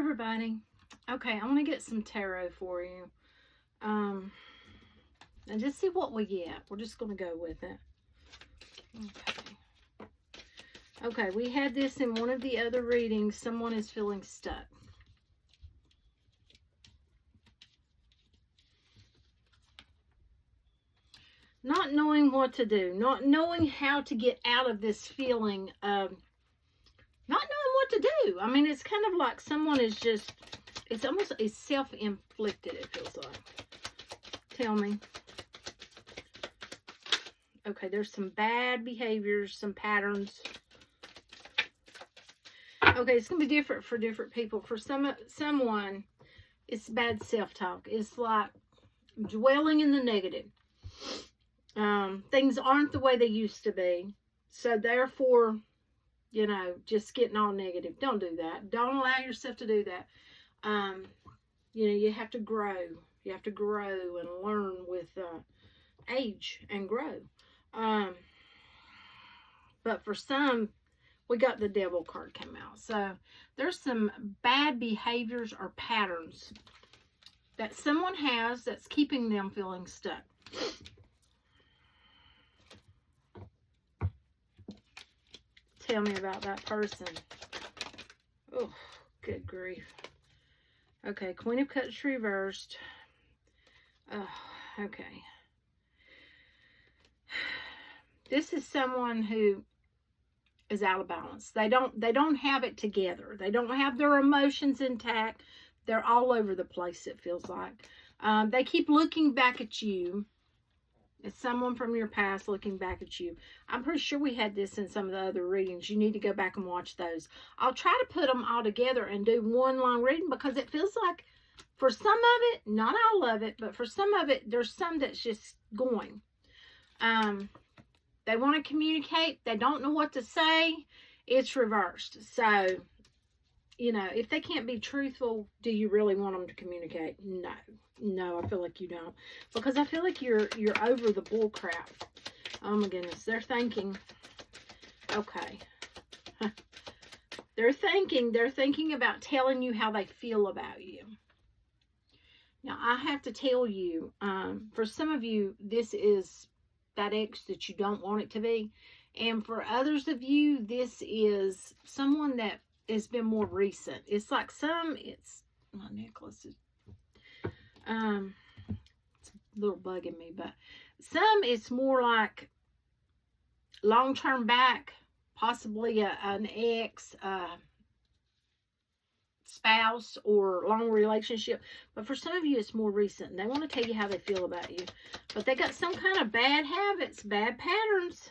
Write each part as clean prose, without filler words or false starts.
everybody. Okay, I want to get some tarot for you. And just see what we get. We're just going to go with it. Okay. Okay, we had this in one of the other readings. Someone is feeling stuck. Not knowing what to do. Not knowing how to get out of this feeling of not knowing what to do. I mean, it's kind of like someone is just, it's almost a self-inflicted, it feels like. Tell me. Okay, there's some bad behaviors, some patterns. Okay, it's going to be different for different people. For someone, it's bad self-talk. It's like dwelling in the negative. Things aren't the way they used to be. So therefore, you know, just getting all negative. Don't do that. Don't allow yourself to do that. You know, you have to grow. You have to grow and learn with age and grow. But for some, we got the devil card came out. So there's some bad behaviors or patterns that someone has that's keeping them feeling stuck. Tell me about that person. Oh, good grief. Okay, Queen of Cups reversed. Oh, okay. This is someone who is out of balance. They don't have it together. They don't have their emotions intact. They're all over the place, it feels like. They keep looking back at you. It's someone from your past looking back at you. I'm pretty sure we had this in some of the other readings. You need to go back and watch those. I'll try to put them all together and do one long reading because it feels like for some of it, not all of it, but for some of it, there's some that's just going. They want to communicate. They don't know what to say. It's reversed. So, you know, if they can't be truthful, do you really want them to communicate? No. No, I feel like you don't. Because I feel like you're over the bull crap. Oh my goodness. They're thinking. Okay. They're thinking about telling you how they feel about you. Now, I have to tell you, for some of you, this is that ex that you don't want it to be. And for others of you, this is someone that has been more recent. It's like it's my necklace is it's a little bugging me, but some it's more like long-term back, possibly an ex, spouse, or long relationship. But for some of you, it's more recent. And they want to tell you how they feel about you. But they got some kind of bad habits, bad patterns.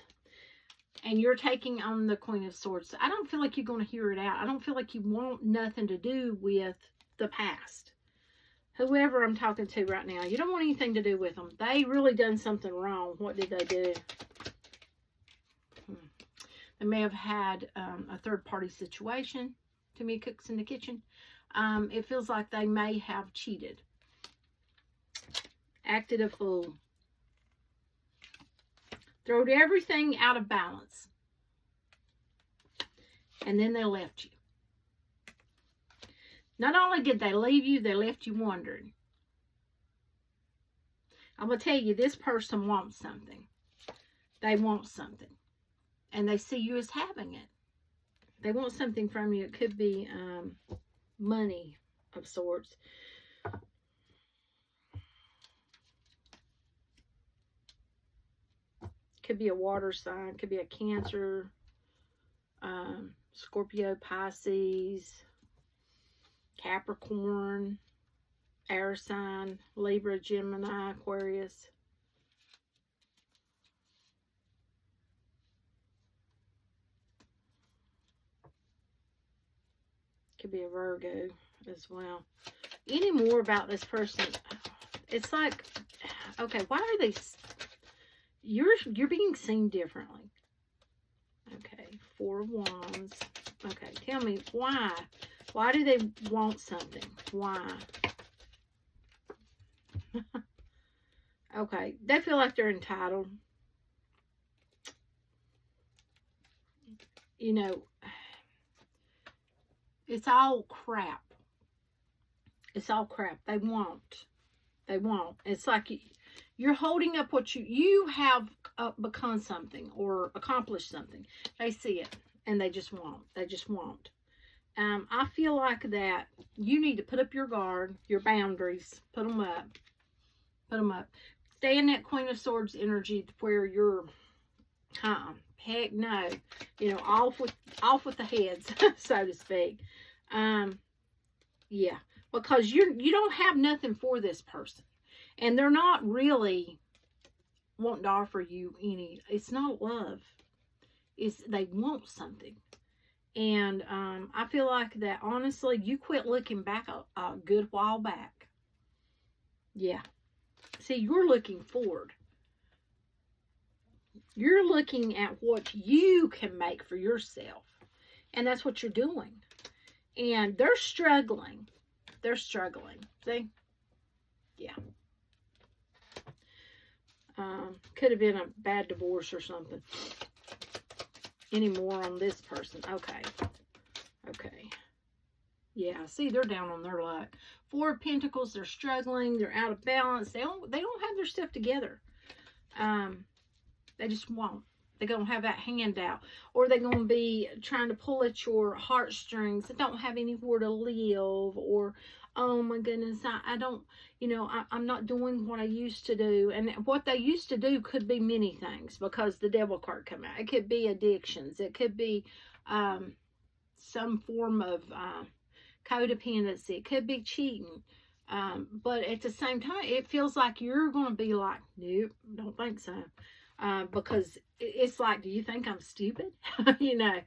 And you're taking on the Queen of Swords. I don't feel like you're going to hear it out. I don't feel like you want nothing to do with the past. Whoever I'm talking to right now, you don't want anything to do with them. They really done something wrong. What did they do? They may have had a third-party situation. Too many cooks in the kitchen. It feels like they may have cheated. Acted a fool. Throwed everything out of balance. And then they left you. Not only did they leave you, they left you wondering. I'm going to tell you, this person wants something. They want something. And they see you as having it. They want something from you. It could be money of sorts. Could be a water sign. Could be a Cancer, Scorpio, Pisces, Capricorn, air sign, Libra, Gemini, Aquarius. Could be a Virgo as well. Any more about this person? It's like, okay, why are they? You're being seen differently. Okay, Four of Wands. Okay, tell me why. Why do they want something? Why? Okay, they feel like they're entitled. You know, it's all crap It's all crap. They won't. They won't. It's like you're holding up what you have become something or accomplished something. They see it and they just won't. They just won't. I feel like that you need to put up your guard, your boundaries, put them up. Put them up. Stay in that Queen of Swords energy where you're, heck no, you know, off with the heads, so to speak. Yeah, because you don't have nothing for this person, and they're not really wanting to offer you any. It's not love. It's they want something, and I feel like that. Honestly, you quit looking back a good while back. Yeah. See, you're looking forward. You're looking at what you can make for yourself. And that's what you're doing. And they're struggling. They're struggling. See? Yeah. Could have been a bad divorce or something. Any more on this person? Okay. Okay. Yeah, see, they're down on their luck. Four of Pentacles, they're struggling. They're out of balance. They don't have their stuff together. They just won't. They're going to have that handout. Or they're going to be trying to pull at your heartstrings. They don't have anywhere to live. Or, oh my goodness, I don't, you know, I'm not doing what I used to do. And what they used to do could be many things because the devil card come out. It could be addictions. It could be some form of codependency. It could be cheating. But at the same time, it feels like you're going to be like, nope, don't think so. Because it's like, do you think I'm stupid? You know,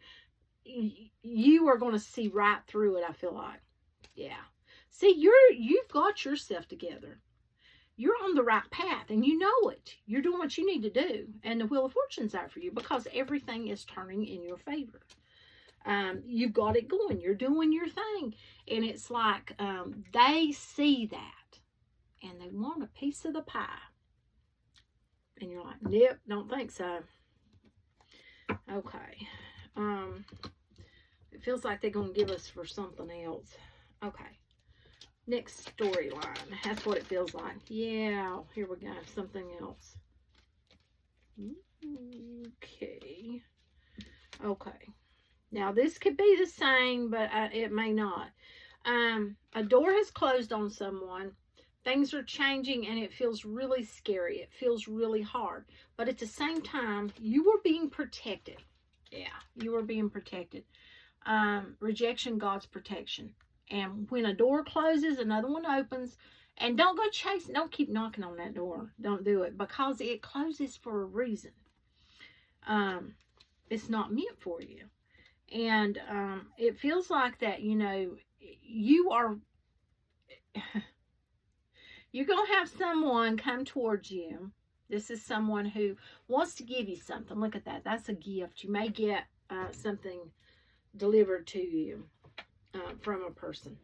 you are going to see right through it, I feel like. Yeah. See, you've got yourself together. You're on the right path, and you know it. You're doing what you need to do. And the Wheel of Fortune's out for you because everything is turning in your favor. You've got it going. You're doing your thing. And it's like they see that, and they want a piece of the pie. And you're like, nope, don't think so. Okay. It feels like they're going to give us for something else. Okay. Next storyline. That's what it feels like. Yeah, here we go. Something else. Okay. Okay. Now, this could be the same, but it may not. A door has closed on someone. Things are changing, and it feels really scary. It feels really hard. But at the same time, you were being protected. Yeah, you were being protected. Rejection, God's protection. And when a door closes, another one opens. And don't go chasing. Don't keep knocking on that door. Don't do it. Because it closes for a reason. It's not meant for you. And it feels like that, you know, you are... You're going to have someone come towards you. This is someone who wants to give you something. Look at that. That's a gift. You may get something delivered to you from a person.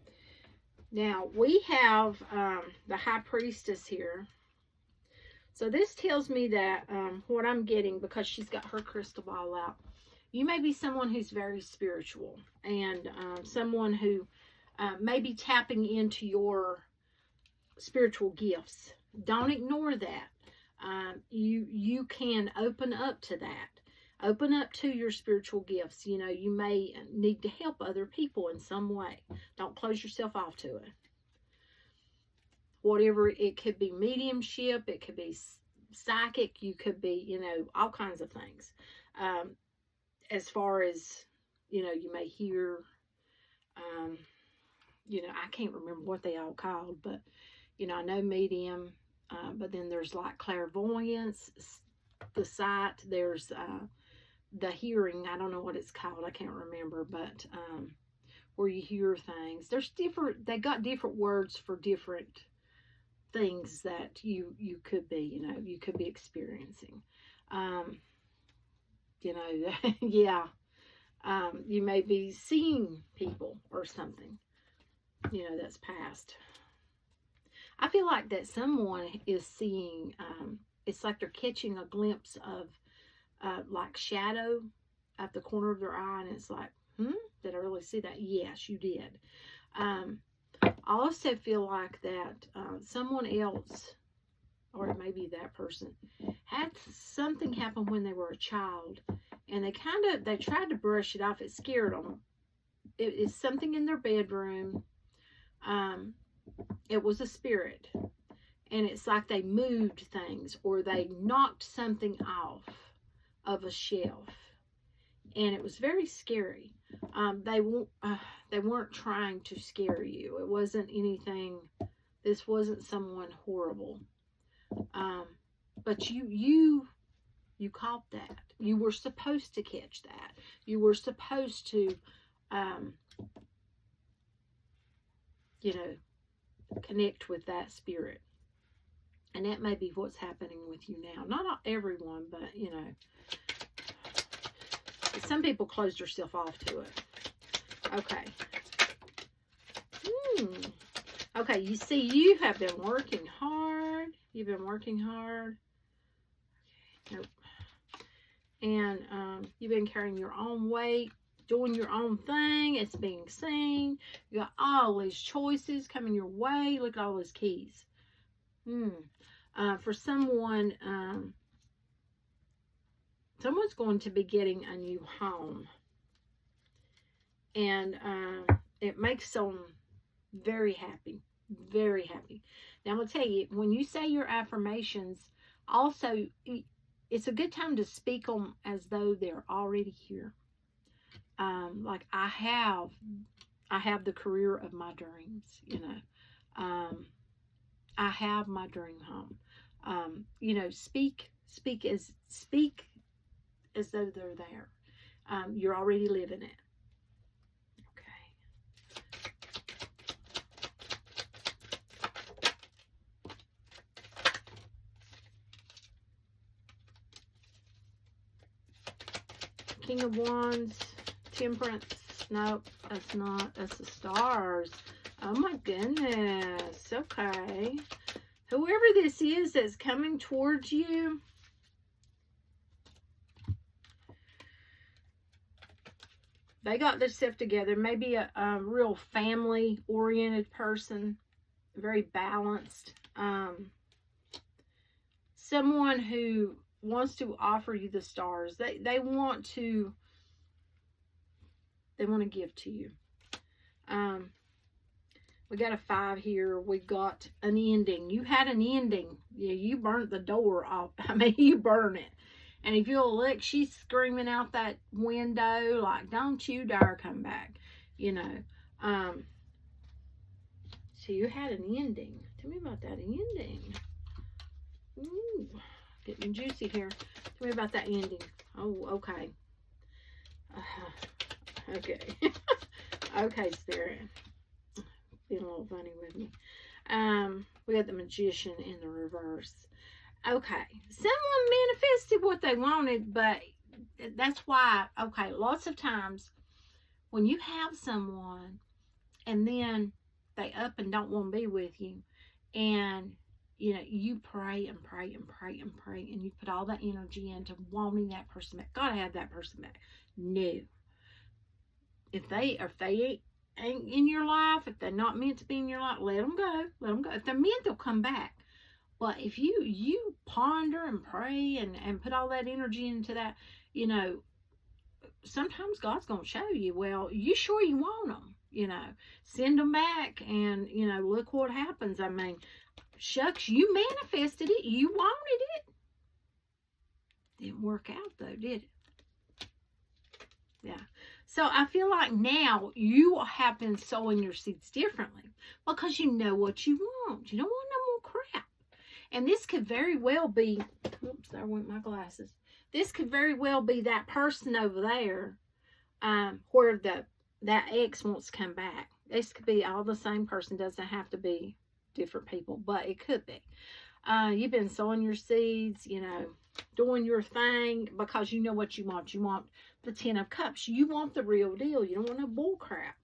Now, we have the High Priestess here. So this tells me that what I'm getting, because she's got her crystal ball out, you may be someone who's very spiritual and someone who may be tapping into your spiritual gifts. Don't ignore that. You can open up to that. Open up to your spiritual gifts. You know, you may need to help other people in some way. Don't close yourself off to it. Whatever, it could be mediumship, it could be psychic, you could be, you know, all kinds of things. As far as, you know, you may hear, you know, I can't remember what they all called, but you know, I know medium, but then there's like clairvoyance, the sight, there's the hearing, I don't know what it's called, I can't remember, but where you hear things. There's different, they got different words for different things that you could be, you know, you could be experiencing. You know, yeah, you may be seeing people or something, you know, that's past. I feel like that someone is seeing, it's like they're catching a glimpse of like shadow at the corner of their eye, and it's like, did I really see that? Yes, you did. I also feel like that someone else, or maybe that person, had something happen when they were a child, and they tried to brush it off. It scared them. It is something in their bedroom. It was a spirit, and it's like they moved things or they knocked something off of a shelf, and it was very scary. They weren't trying to scare you. It wasn't anything. This wasn't someone horrible. But you caught that. You were supposed to catch that. You were supposed to, you know, connect with that spirit. And that may be what's happening with you now. Not everyone, but, you know, some people close themselves off to it. Okay. Okay, you see, you have been working hard. You've been working hard. Nope. And you've been carrying your own weight, doing your own thing. It's being seen. You got all these choices coming your way. Look at all those keys. For someone, someone's going to be getting a new home. And it makes them very happy. Very happy. Now, I'm going to tell you, when you say your affirmations, also, it's a good time to speak them as though they're already here. Like, I have the career of my dreams, you know. I have my dream home. You know, speak as though they're there. You're already living it. King of Wands, Temperance. Nope, that's not. That's the stars. Oh my goodness. Okay. Whoever this is that's coming towards you, they got their stuff together. Maybe a real family-oriented person, very balanced. Someone who wants to offer you the stars. They want to give to you. We got a 5 here. We got an ending. You had an ending. Yeah, you burnt the door off. I mean, you burn it. And if you'll look, she's screaming out that window like, don't you dare come back. You know. So you had an ending. Tell me about that ending. Ooh, getting juicy here. Tell me about that ending. Oh, okay. Okay. Okay, Spirit. Being a little funny with me. We got the Magician in the reverse. Okay. Someone manifested what they wanted, but that's why, okay, lots of times when you have someone and then they up and don't want to be with you, and you know, you pray and pray and pray and pray, and you put all that energy into wanting that person back. Gotta have that person back. No. If they ain't in your life, if they're not meant to be in your life, let them go. Let them go. If they're meant, they'll come back. But if you ponder and pray and put all that energy into that, you know, sometimes God's going to show you, well, you sure you want them, you know, send them back, and, you know, look what happens. I mean, shucks, you manifested it. You wanted it. Didn't work out, though, did it? Yeah. So I feel like now you have been sowing your seeds differently because you know what you want. You don't want no more crap. And this could very well be, oops, there went my glasses. This could very well be that person over there where that ex wants to come back. This could be all the same person. Doesn't have to be different people, but it could be. You've been sowing your seeds, you know, doing your thing because you know what you want. You want the 10 of Cups. You want the real deal. You don't want no bull crap.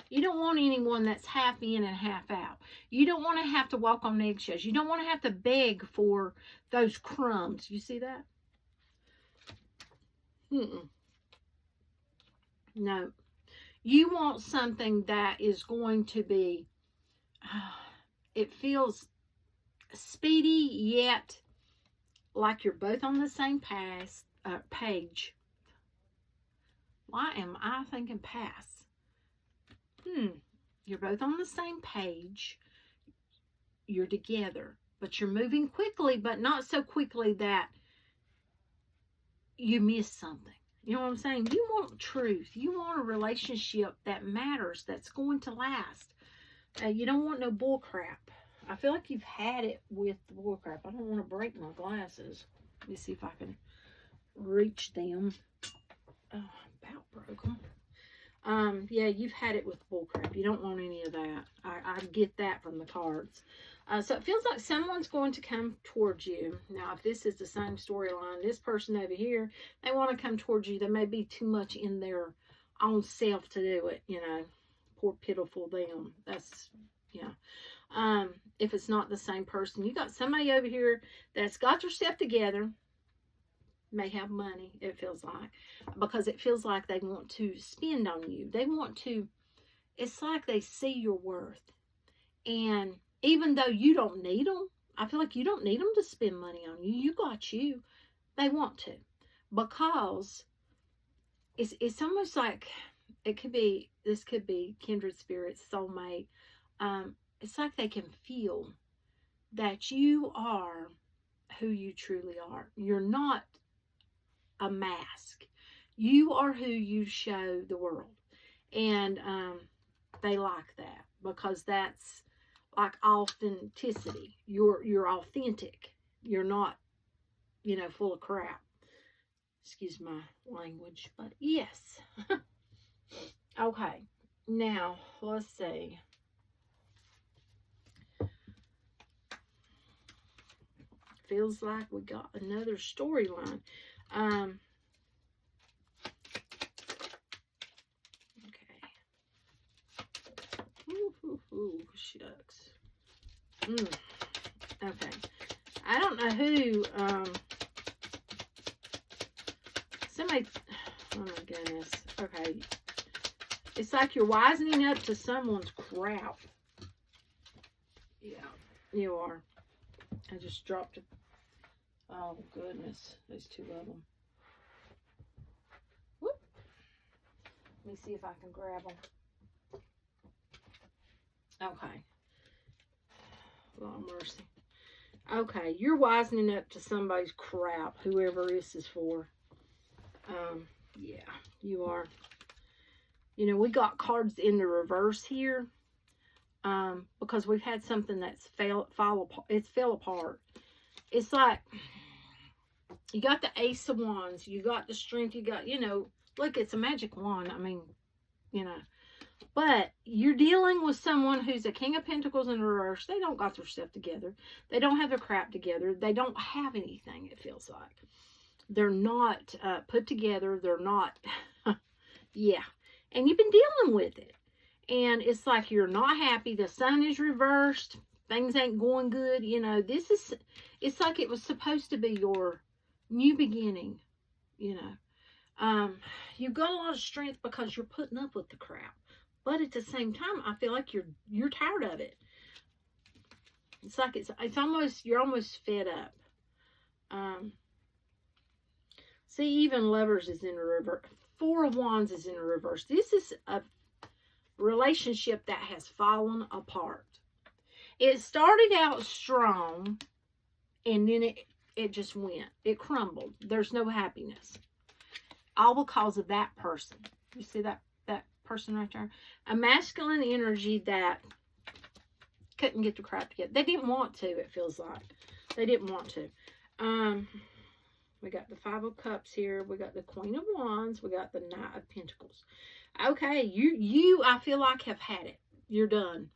You don't want anyone that's half in and half out. You don't want to have to walk on eggshells. You don't want to have to beg for those crumbs. You see that? No. You want something that is going to be, it feels speedy, yet like you're both on the same page. Why am I thinking pass? You're both on the same page. You're together, but you're moving quickly, but not so quickly that you miss something. You know what I'm saying? You want truth. You want a relationship that matters, that's going to last. You don't want no bull crap. I feel like you've had it with the bull crap. I don't want to break my glasses. Let me see if I can reach them. Oh, I about broke them. Yeah, you've had it with bullcrap. You don't want any of that. I get that from the cards. So it feels like someone's going to come towards you. Now, if this is the same storyline, this person over here, they want to come towards you. They may be too much in their own self to do it, you know. Poor pitiful them. That's, yeah. If it's not the same person, you got somebody over here that's got their stuff together, may have money, it feels like, because it feels like they want to spend on you. They want to, it's like they see your worth. And even though you don't need them, I feel like you don't need them to spend money on you. You got you. They want to, because it's almost like this could be kindred spirits, soulmate. It's like they can feel that you are who you truly are. You're not a mask. You are who you show the world. And they like that, because that's like authenticity. You're authentic. You're not, full of crap. Excuse my language, but yes. Okay. Now, let's see. Feels like we got another storyline. Okay. Ooh, shucks. Okay. I don't know who, somebody, oh my goodness. Okay. It's like you're wisening up to someone's crap. Yeah, you are. I just dropped it. Oh, goodness. There's two of them. Whoop. Let me see if I can grab them. Okay. Lord mercy. Okay, you're wisening up to somebody's crap, whoever this is for. Yeah, you are. We got cards in the reverse here. Because we've had something that's fell apart. It's like, you got the Ace of Wands, you got the Strength, you got, look, it's a magic wand. I mean, but you're dealing with someone who's a King of Pentacles in reverse. They don't got their stuff together. They don't have their crap together. They don't have anything, it feels like. They're not put together. They're not, yeah. And you've been dealing with it. And it's like you're not happy. The sun is reversed. Things ain't going good. It's like it was supposed to be your new beginning. You've got a lot of strength because you're putting up with the crap. But at the same time, I feel like you're tired of it. It's like you're almost fed up. See, even Lovers is in a reverse. Four of Wands is in a reverse. This is a relationship that has fallen apart. It started out strong, and then it just went. It crumbled. There's no happiness. All because of that person. You see that person right there? A masculine energy that couldn't get the crap together. They didn't want to, it feels like. They didn't want to. We got the Five of Cups here. We got the Queen of Wands. We got the Knight of Pentacles. Okay, you I feel like have had it. You're done.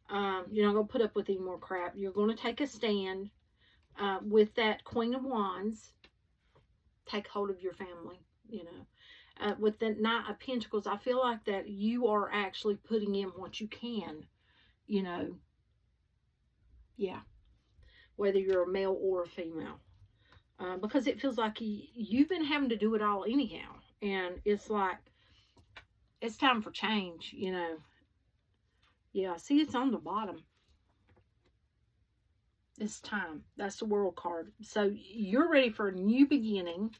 You're not going to put up with any more crap. You're going to take a stand with that Queen of Wands. Take hold of your family, with the Knight of Pentacles, I feel like that you are actually putting in what you can, yeah, whether you're a male or a female. Because it feels like you've been having to do it all anyhow. And it's like, it's time for change, you know. Yeah, see, it's on the bottom. It's time. That's the world card. So you're ready for a new beginning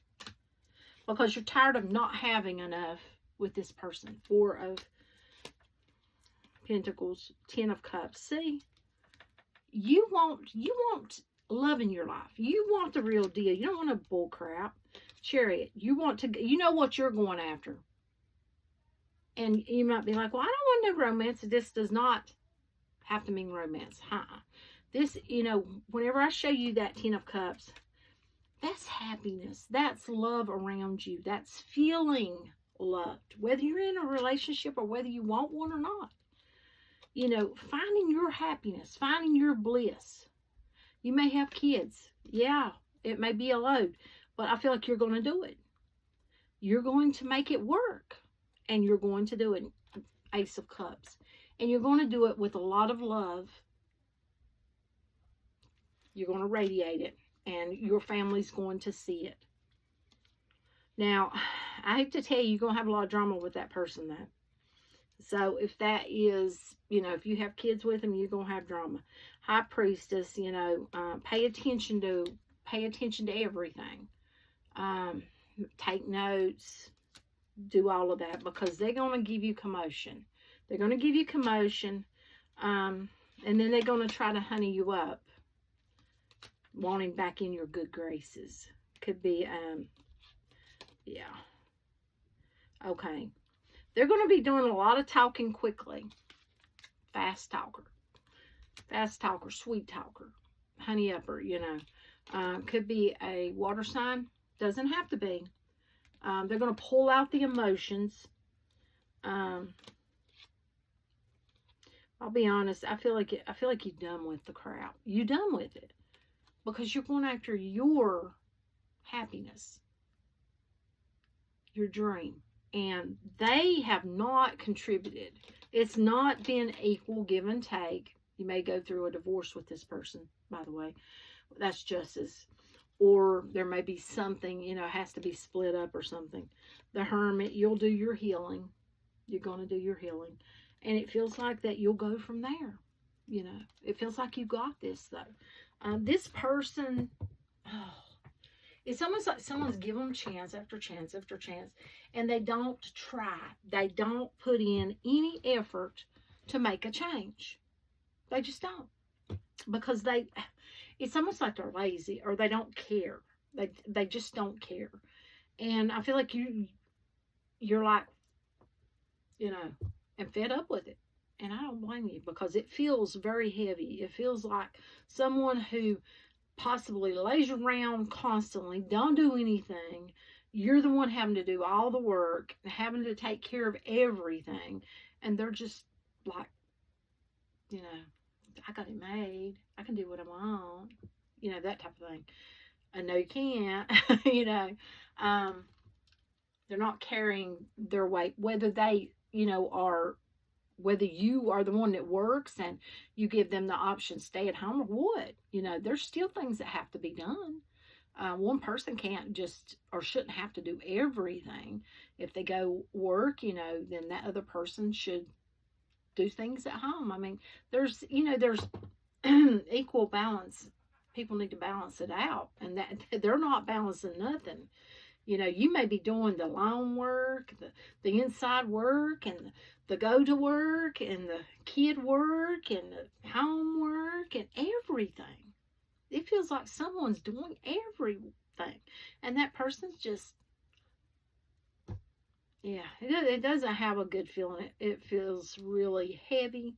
because you're tired of not having enough with this person. Four of Pentacles, Ten of Cups. See, you want love in your life. You want the real deal. You don't want a bull crap. Chariot. You want to. You know what you're going after. And you might be like, well, I don't want no romance. This does not have to mean romance. This, you know, whenever I show you that Ten of Cups, that's happiness. That's love around you. That's feeling loved. Whether you're in a relationship or whether you want one or not. You know, finding your happiness, finding your bliss. You may have kids. Yeah, it may be a load, but I feel like you're going to do it. You're going to make it work, and you're going to do it. Ace of Cups. And you're going to do it with a lot of love. You're going to radiate it, and your family's going to see it. Now, I hate to tell you, you're going to have a lot of drama with that person, though. So if that is, you know, if you have kids with them, you're going to have drama. High Priestess, you know, pay attention to everything. Take notes, do all of that, because they're going to give you commotion. They're going to give you commotion, and then they're going to try to honey you up, wanting back in your good graces. Could be, yeah. Okay. They're going to be doing a lot of talking quickly. Fast talker, sweet talker, honey upper, you know. Could be a water sign. Doesn't have to be. They're going to pull out the emotions. I'll be honest. I feel like you're done with the crowd. You're done with it because you're going after your happiness, your dream. And they have not contributed. It's not been equal give and take. You may go through a divorce with this person, by the way. That's justice. Or there may be something, you know, has to be split up or something. The Hermit, you'll do your healing. You're going to do your healing. And it feels like that you'll go from there. You know, it feels like you got this, though. This person... Oh, it's almost like someone's given them chance after chance after chance, and they don't try. They don't put in any effort to make a change. They just don't. Because it's almost like they're lazy or they don't care. They just don't care. And I feel like you're like, you know, and fed up with it. And I don't blame you because it feels very heavy. It feels like someone who possibly lays around constantly, don't do anything. You're the one having to do all the work, having to take care of everything. And they're just like, you know, I got it made. I can do what I want. You know, that type of thing. I know you can't. You know, they're not carrying their weight. Whether they, you know, whether you are the one that works and you give them the option, stay at home or what, you know, there's still things that have to be done. One person can't just, or shouldn't have to do everything. If they go work, you know, then that other person should do things at home. I mean, there's, you know, there's equal balance. People need to balance it out, and that they're not balancing nothing. You know, you may be doing the lawn work, the inside work, and the go to work, and the kid work, and the home work, and everything. It feels like someone's doing everything. And that person's just, yeah, it doesn't have a good feeling. It feels really heavy.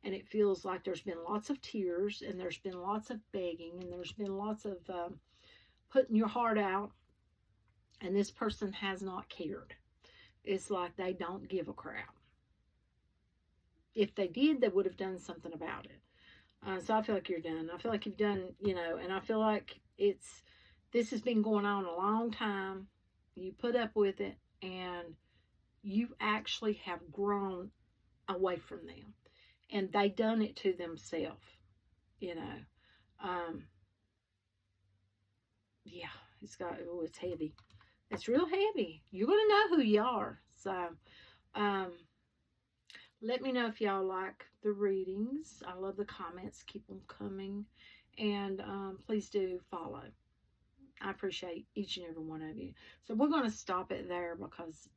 And it feels like there's been lots of tears, and there's been lots of begging, and there's been lots of putting your heart out. And this person has not cared. It's like they don't give a crap. If they did, they would have done something about it. So I feel like you're done. I feel like you've done, you know, and I feel like this has been going on a long time. You put up with it, and you actually have grown away from them. And they done it to themselves, you know. Yeah, it's heavy. It's real heavy. You're going to know who you are. So, Let me know if y'all like the readings. I love the comments. Keep them coming. And please do follow. I appreciate each and every one of you. So we're going to stop it there because